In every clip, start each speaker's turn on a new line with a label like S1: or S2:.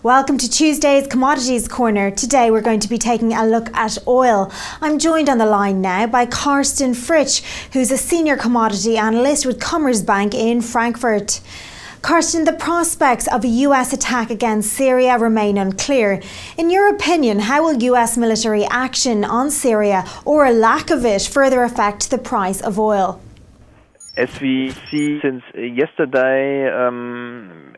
S1: Welcome to Tuesday's Commodities Corner. Today we're going to be taking a look at oil. I'm joined on the line now by Carsten Fritsch, who's a senior commodity analyst with Commerzbank in Frankfurt. Carsten, the prospects of a US attack against Syria remain unclear. In your opinion, how will US military action on Syria, or a lack of it, further affect the price of oil?
S2: As we see since yesterday,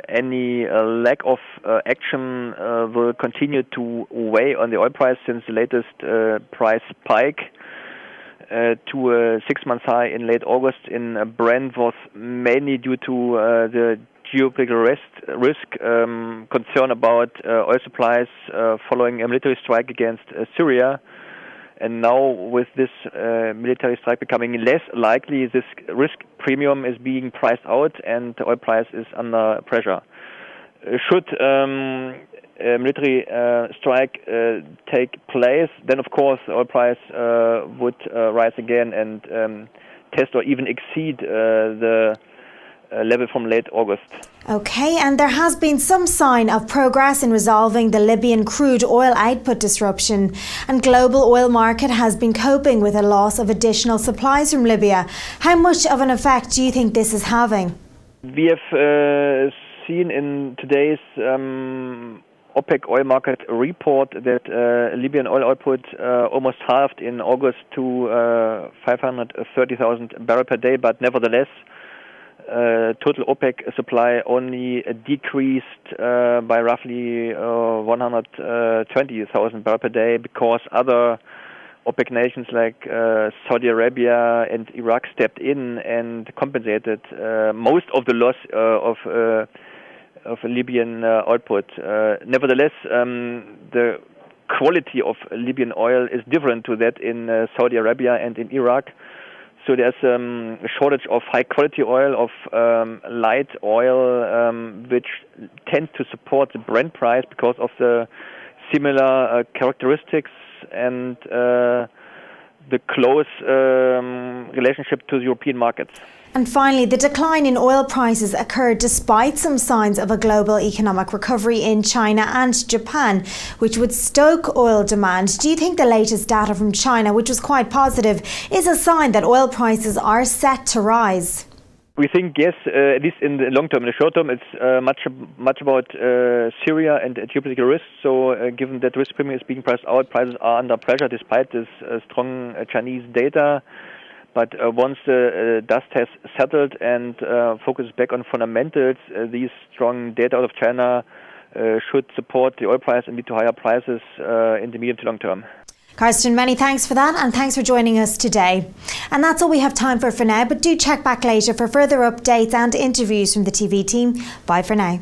S2: any lack of action will continue to weigh on the oil price since the latest price spike to a 6-month high in late August in Brent was mainly due to the geopolitical risk concern about oil supplies following a military strike against Syria. And now, with this military strike becoming less likely, this risk premium is being priced out and the oil price is under pressure. Should a military strike take place, then of course the oil price would rise again and test or even exceed the level from late August.
S1: Okay, and there has been some sign of progress in resolving the Libyan crude oil output disruption, and global oil market has been coping with a loss of additional supplies from Libya. How much of an effect do you think this is having?
S2: We have seen in today's OPEC oil market report that Libyan oil output almost halved in August to 530,000 barrels per day, but nevertheless total OPEC supply only decreased by roughly 120,000 barrels per day because other OPEC nations like Saudi Arabia and Iraq stepped in and compensated most of the loss of Libyan output. Nevertheless, the quality of Libyan oil is different to that in Saudi Arabia and in Iraq. So there's a shortage of high-quality oil, of light oil, which tends to support the Brent price because of the similar characteristics and the close relationship to the European markets.
S1: And finally, the decline in oil prices occurred despite some signs of a global economic recovery in China and Japan, which would stoke oil demand. Do you think the latest data from China, which was quite positive, is a sign that oil prices are set to rise?
S2: We think yes, at least in the long term. In the short term, it's much about Syria and geopolitical risks. So given that risk premium is being priced out, prices are under pressure despite this strong Chinese data. But once the dust has settled and focus back on fundamentals, these strong data out of China should support the oil price and lead to higher prices in the medium to long term.
S1: Carsten, many thanks for that, and thanks for joining us today. And that's all we have time for now, but do check back later for further updates and interviews from the TV team. Bye for now.